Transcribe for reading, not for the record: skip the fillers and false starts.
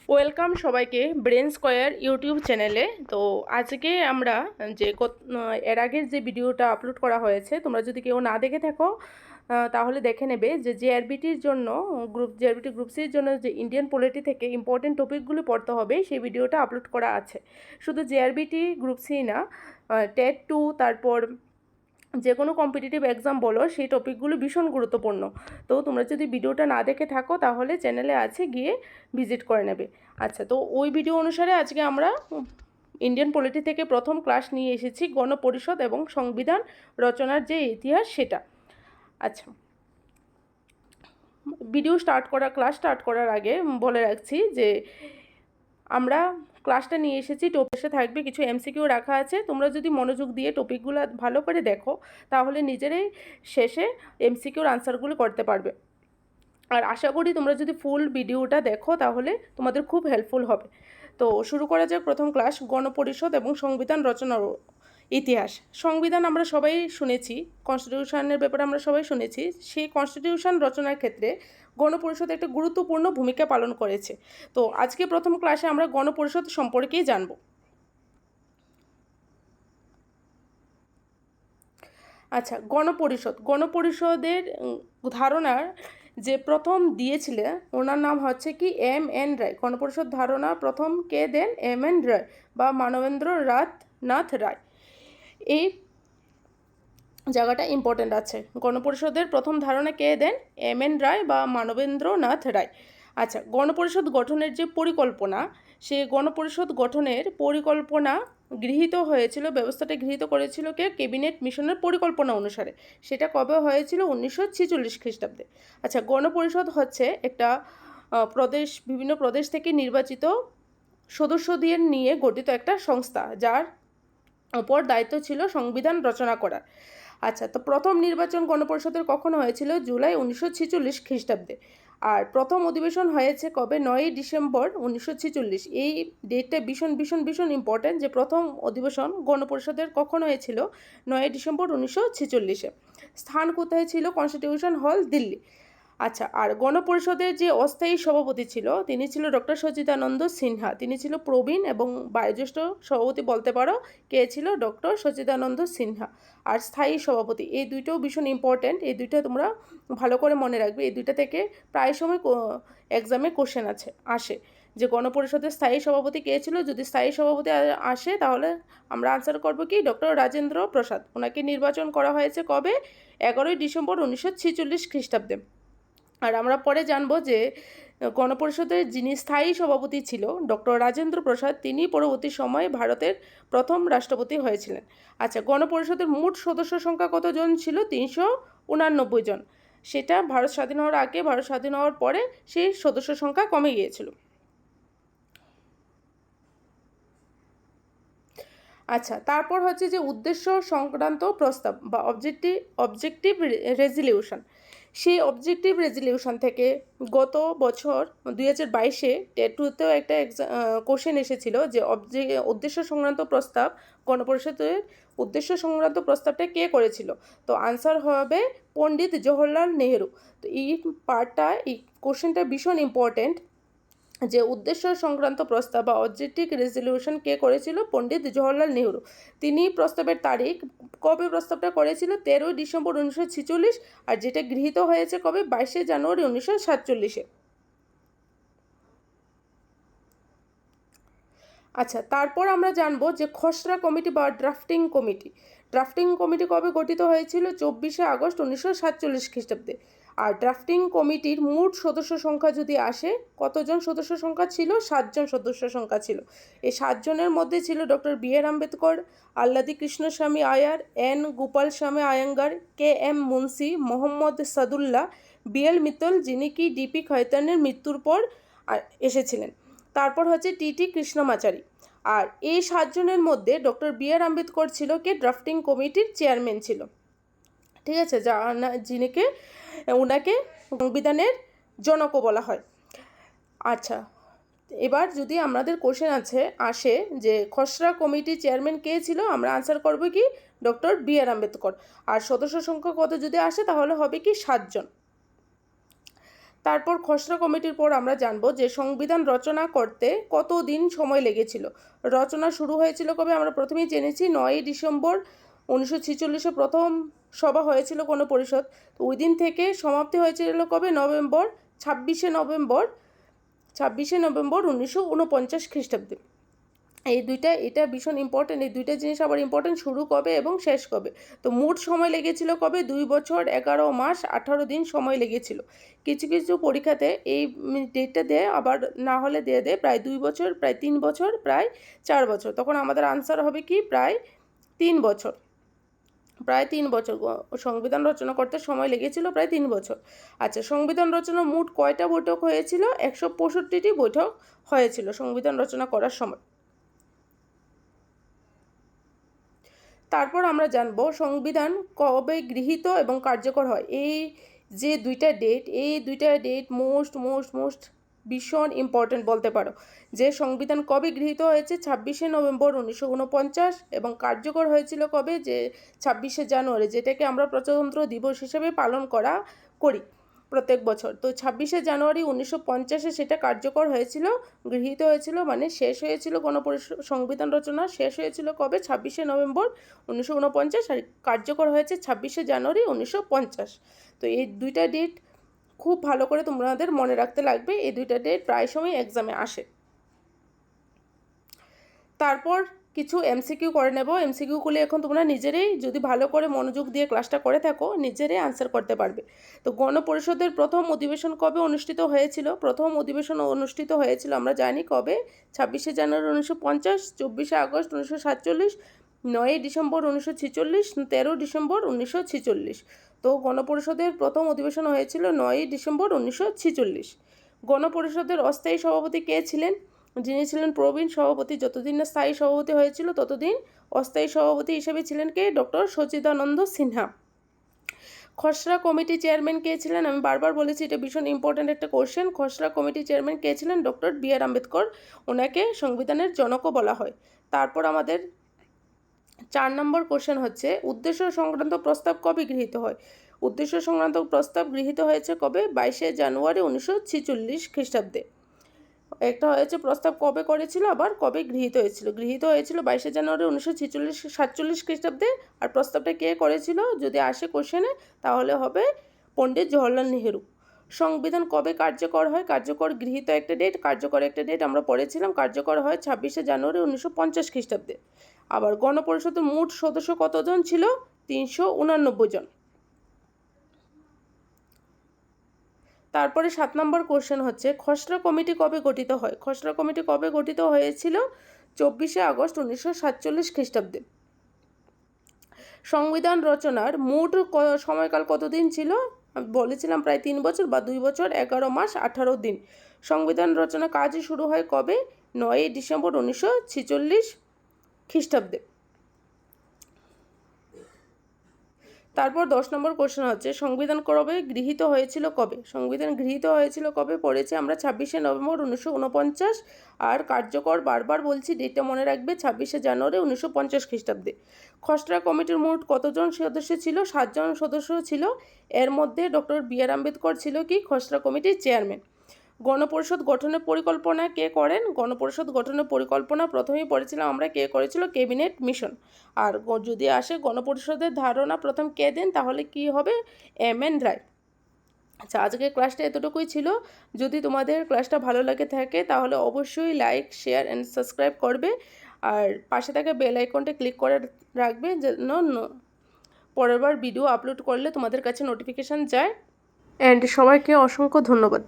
Welcome সবাইকে brain square YouTube চ্যানেলে। তো আজকে আমরা যে এর আগের যে ভিডিওটা আপলোড করা হয়েছে, তোমরা যদি কেউ না দেখে থাকো তাহলে দেখে নেবে যে জেআরবিটির জন্য জেআরবিটি গ্রুপ সির জন্য যে ইন্ডিয়ান পলিটি থেকে ইম্পর্টেন্ট টপিকগুলো পড়তে হবে সেই ভিডিওটা আপলোড করা আছে। শুধু জেআরবিটি গ্রুপ সি না, টেট 2, তারপর যে কোনো কম্পিটিটিভ এক্সাম বলো, সেই টপিকগুলো ভীষণ গুরুত্বপূর্ণ। তো তোমরা যদি ভিডিওটা না দেখে থাকো তাহলে চ্যানেলে আছে, গিয়ে ভিজিট করে নেবে। আচ্ছা, তো ওই ভিডিও অনুসারে আজকে আমরা ইন্ডিয়ান পলিটি থেকে প্রথম ক্লাস নিয়ে এসেছি, গণপরিষদ এবং সংবিধান রচনার যে ইতিহাস সেটা। আচ্ছা, ক্লাস স্টার্ট করার আগে বলে রাখছি যে আমরা ক্লাসটা নিয়ে এসেছি, টপিকে থাকবে কিছু এমসিকিউ রাখা আছে। তোমরা যদি মনোযোগ দিয়ে টপিকগুলো ভালো করে দেখো তাহলে নিজেরাই শেষে এমসিকিউর আনসারগুলো করতে পারবে। আর আশা করি তোমরা যদি ফুল ভিডিওটা দেখো তাহলে তোমাদের খুব হেল্পফুল হবে। তো শুরু করা যাক প্রথম ক্লাস, গণপরিষদ এবং সংবিধান রচনার ইতিহাস। সংবিধান আমরা সবাই শুনেছি, কনস্টিটিউশনের ব্যাপারে আমরা সবাই শুনেছি। সেই কনস্টিটিউশন রচনার ক্ষেত্রে গণপরিষদ একটা গুরুত্বপূর্ণ ভূমিকা পালন করেছে। তো আজকে প্রথম ক্লাসে আমরা গণপরিষদ সম্পর্কেই জানব। আচ্ছা, গণপরিষদের ধারণার যে প্রথম দিয়েছিলেন ওনার নাম হচ্ছে কি এম.এন. রায়। গণপরিষদ ধারণা প্রথম কে দেন? এম.এন. রায় বা মানবেন্দ্র নাথ রায়। এই জায়গাটা ইম্পর্টেন্ট আছে। গণপরিষদের প্রথম ধারণা কে দেন? এম.এন. রায় বা মানবেন্দ্র নাথ রায়। আচ্ছা, গণপরিষদ গঠনের যে পরিকল্পনা, সেই গণপরিষদ গঠনের পরিকল্পনা গৃহীত হয়েছিল, ব্যবস্থাটা গৃহীত করেছিল কে? ক্যাবিনেট মিশনের পরিকল্পনা অনুসারে। সেটা কবে হয়েছিল? 1946 খ্রিস্টাব্দে। আচ্ছা, গণপরিষদ হচ্ছে একটা বিভিন্ন প্রদেশ থেকে নির্বাচিত সদস্যদের নিয়ে গঠিত একটা সংস্থা, যার ওপর দায়িত্ব ছিল সংবিধান রচনা করার। আচ্ছা, তো প্রথম নির্বাচন গণপরিষদের কখন হয়েছিল? জুলাই 1946 খ্রিস্টাব্দে। আর প্রথম অধিবেশন হয়েছে কবে? 9 ডিসেম্বর 1946। এই ডেটটা ভীষণ ইম্পর্ট্যান্ট, যে প্রথম অধিবেশন গণপরিষদের কখন হয়েছিল? 9 ডিসেম্বর 1946-এ। স্থান কোথায় ছিল? কনস্টিটিউশন হল, দিল্লি। আচ্ছা, আর গণপরিষদের যে অস্থায়ী সভাপতি ছিল তিনি ছিল ডক্টর সচিদানন্দ সিনহা। তিনি ছিল প্রবীণ এবং বয়োজ্যেষ্ঠ সভাপতি বলতে পারো। কে ছিল? ডক্টর সচিদানন্দ সিনহা। আর স্থায়ী সভাপতি, এই দুইটাও ভীষণ ইম্পর্ট্যান্ট। এই দুইটা তোমরা ভালো করে মনে রাখবে। এই দুইটা থেকে প্রায় সময় এক্সামে কোশ্চেন আসে যে গণপরিষদের স্থায়ী সভাপতি কে ছিল। যদি স্থায়ী সভাপতি আসে তাহলে আমরা আনসার করব কি? ডক্টর রাজেন্দ্র প্রসাদ। ওনাকে নির্বাচন করা হয়েছে কবে? 11 ডিসেম্বর 1946 খ্রিস্টাব্দে। আর আমরা পরে জানব যে গণপরিষদের যিনি স্থায়ী সভাপতি ছিল ডক্টর রাজেন্দ্র প্রসাদ, তিনি পরবর্তী সময়ে ভারতের প্রথম রাষ্ট্রপতি হয়েছিলেন। আচ্ছা, গণপরিষদের মোট সদস্য সংখ্যা কতজন ছিল? 389 জন। সেটা ভারত স্বাধীন হওয়ার আগে, ভারত স্বাধীন হওয়ার পরে সেই সদস্য সংখ্যা কমে গিয়েছিল। আচ্ছা, তারপর হচ্ছে যে উদ্দেশ্য সংক্রান্ত প্রস্তাব বা অবজেক্টিভ রেজলিউশন। সেই অবজেক্টিভ রেজলিউশন থেকে গত বছর 2022-এ টেট 2-তেও একটা কোশ্চেন এসেছিল যে উদ্দেশ্য সংক্রান্ত প্রস্তাব, গণপরিষদের উদ্দেশ্য সংক্রান্ত প্রস্তাবটা কে করেছিল? তো আনসার হবে পণ্ডিত জওহরলাল নেহেরু। তো এই পার্টটা, এই কোশ্চেনটা ভীষণ ইম্পর্টেন্ট, যে উদ্দেশ্য সংক্রান্ত প্রস্তাব বা অবজেক্টিভ রেজলিউশন কে করেছিল? পণ্ডিত জওহরলাল নেহরু। তিনি প্রস্তাবের তারিখ কবে প্রস্তাবটা করেছিল? 13 ডিসেম্বর 1946। আর যেটা গৃহীত হয়েছে কবে? 22 জানুয়ারি 1947-এ। আচ্ছা, তারপর আমরা জানবো যে খসড়া কমিটি বা ড্রাফটিং কমিটি কবে গঠিত হয়েছিল? 24 আগস্ট 1947 খ্রিস্টাব্দে। আর ড্রাফটিং কমিটির মোট সদস্য সংখ্যা যদি আসে, কতজন সদস্য সংখ্যা ছিল? 7 জন সদস্য সংখ্যা ছিল। এই 7 জনের মধ্যে ছিল doctor B R. Ambedkar, Alladi Krishnaswami Ayyar, N Gopalaswami Ayyangar, K M. Munshi, Mohammad Saadullah, B L. Mittal, যিনি কি ডিপি খৈতানের মৃত্যুর পর এসেছিলেন। তারপর হচ্ছে টি.টি. কৃষ্ণমাচারী। আর এই 7 জনের মধ্যে ডক্টর বি.আর. আম্বেদকর ছিল কে? ড্রাফটিং কমিটির চেয়ারম্যান ছিল। ঠিক আছে, ওনাকে সংবিধানের জনকও বলা হয়। আচ্ছা, এবার যদি আমাদের কোশ্চেন আসে যে খসড়া কমিটির চেয়ারম্যান কে ছিল, আমরা আনসার করব কি? Doctor B R. আম্বেদকর। আর সদস্য সংখ্যা কত যদি আসে তাহলে হবে কি? 7 জন। তারপর খসড়া কমিটির পর আমরা জানবো যে সংবিধান রচনা করতে কত দিন সময় লেগেছিল। রচনা শুরু হয়েছিল কবে? আমরা প্রথমেই জেনেছি 9ই ডিসেম্বর 1946 প্রথম সভা হয়েছিল গণপরিষদ। তো ওই দিন থেকে সমাপ্তি হয়েছিল কবে? ছাব্বিশে নভেম্বর 1949 খ্রিস্টাব্দে। এটা ভীষণ ইম্পর্টেন্ট। এই দুইটা জিনিস আবার ইম্পর্টেন্ট, শুরু কবে এবং শেষ কবে। তো মোট সময় লেগেছিল কবে? 2 বছর 11 মাস 18 দিন সময় লেগেছিল। কিছু কিছু পরীক্ষাতে এই ডেটটা দেয়, আবার না হলে দিয়ে দেয় প্রায় 2 বছর, প্রায় 3 বছর, প্রায় 4 বছর। তখন আমাদের আনসার হবে কি? প্রায় 3 বছর। সংবিধান রচনা করতে সময় লেগেছিল প্রায় 3 বছর। আচ্ছা, সংবিধান রচনা মোট কয়টা বৈঠক হয়েছিল? 165টি বৈঠক হয়েছিল সংবিধান রচনা করার সময়। তারপর আমরা জানবো সংবিধান কবে গৃহীত এবং কার্যকর হয়। এই দুইটা ডেট মোস্ট ভীষণ ইম্পর্টেন্ট বলতে পারো। যে সংবিধান কবে গৃহীত হয়েছে? 26শে নভেম্বর 1949 এবং কার্যকর হয়েছিল কবে? যে 26শে জানুয়ারি, যেটাকে আমরা প্রজাতন্ত্র দিবস হিসেবে পালন করি প্রত্যেক বছর। তো 26শে জানুয়ারি 1950 সেটা কার্যকর হয়েছিল, গৃহীত হয়েছিল, মানে শেষ হয়েছিল সংবিধান রচনা শেষ হয়েছিল কবে? 26শে নভেম্বর 1949, আর কার্যকর হয়েছে 26শে জানুয়ারি 1950। তো এই দুইটা ডেট খুব ভালো করে তোমাদের মনে রাখতে লাগবে। এই দুইটা ডেট প্রায় সময় এক্সামে আসে। তারপর কিছু এমসিকিউ করে নেব। এমসিকিউগুলি এখন তোমরা নিজেরাই, যদি ভালো করে মনোযোগ দিয়ে ক্লাসটা করে থাকো, নিজেরাই আনসার করতে পারবে। তো গণপরিষদের প্রথম অধিবেশন কবে অনুষ্ঠিত হয়েছিল? প্রথম অধিবেশন অনুষ্ঠিত হয়েছিল আমরা জানি কবে? 26শে জানুয়ারি 1950, 24শে আগস্ট 1947, 9ই ডিসেম্বর 1946, 13 ডিসেম্বর 1946। তো গণপরিষদের প্রথম অধিবেশন হয়েছিল 9ই ডিসেম্বর 1946। গণপরিষদের অস্থায়ী সভাপতি কে ছিলেন? যিনি ছিলেন প্রবীণ সভাপতি। যতদিন না স্থায়ী সভাপতি হয়েছিল ততদিন অস্থায়ী সভাপতি হিসেবে ছিলেন কে? ডক্টর সচিদানন্দ সিনহা। খসড়া কমিটি চেয়ারম্যান কে ছিলেন? আমি বারবার বলেছি, এটা ভীষণ ইম্পর্ট্যান্ট একটা কোশ্চেন। খসড়া কমিটি চেয়ারম্যান কে ছিলেন? Doctor B R. আম্বেদকর। ওনাকে সংবিধানের জনকও বলা হয়। তারপর আমাদের 4 নম্বর কোশ্চেন হচ্ছে উদ্দেশ্য সংক্রান্ত প্রস্তাব কবে গৃহীত হয়? উদ্দেশ্য সংক্রান্ত প্রস্তাব গৃহীত হয়েছে কবে? 22শে জানুয়ারি 1946 খ্রিস্টাব্দে। একটা হয়েছে প্রস্তাব কবে করেছিল, আবার কবে গৃহীত হয়েছিল। গৃহীত হয়েছিল 22শে জানুয়ারি 1947 খ্রিস্টাব্দে। আর প্রস্তাবটা কে করেছিল যদি আসে কোশ্চেনে, তাহলে হবে পণ্ডিত জওহরলাল নেহেরু। সংবিধান কবে কার্যকর হয়? কার্যকর গৃহীত একটা ডেট, কার্যকর একটা ডেট আমরা পড়েছিলাম। কার্যকর হয় 26শে জানুয়ারি 1950 খ্রিস্টাব্দে। আবার গণপরিষদের মোট সদস্য কতজন ছিল? 389 জন। তারপরে 7 নম্বর কোশ্চেন হচ্ছে খসড়া কমিটি কবে গঠিত হয়? খসড়া কমিটি কবে গঠিত হয়েছিল? 24শে আগস্ট 1947 খ্রিস্টাব্দে। সংবিধান রচনার মোট সময়কাল কতদিন ছিল? আমি বলেছিলাম প্রায় 3 বছর বা 2 বছর 11 মাস 18 দিন। সংবিধান রচনা কাজ শুরু হয় কবে? 9ই ডিসেম্বর 1946 খ্রিস্টাব্দে। তারপর 10 নম্বর কোশ্চেন হচ্ছে সংবিধান কবে গৃহীত হয়েছিল কবে? সংবিধান গৃহীত হয়েছিল কবে পড়েছি আমরা? 26শে নভেম্বর 1949। আর কার্যকর, বারবার বলছি ডেটটা মনে রাখবে, 26শে জানুয়ারি 1950 খ্রিস্টাব্দে। খসড়া কমিটির মোট কতজন সদস্য ছিল? 7 জন সদস্য ছিল। এর মধ্যে ডক্টর বি.আর. আম্বেদকর ছিল কি? খসড়া কমিটির চেয়ারম্যান। গণপরিষদ গঠনের পরিকল্পনা কে করেন? গণপরিষদ গঠনের পরিকল্পনা প্রথমেই পড়েছিলাম আমরা, কে করেছিল? Cabinet mission. আর যদি আসে গণপরিষদের ধারণা প্রথম কে দেন, তাহলে কি হবে? এম.এন. রায়। আচ্ছা, আজকের ক্লাসটা এতটুকুই ছিল। যদি তোমাদের ক্লাসটা ভালো লাগে থাকে তাহলে অবশ্যই লাইক, শেয়ার অ্যান্ড সাবস্ক্রাইব করবে। আর পাশে থাকা বেল আইকনটা ক্লিক করে রাখবে যেন পরের বার ভিডিও আপলোড করলে তোমাদের কাছে নোটিফিকেশান যায়। অ্যান্ড সবাইকে অসংখ্য ধন্যবাদ।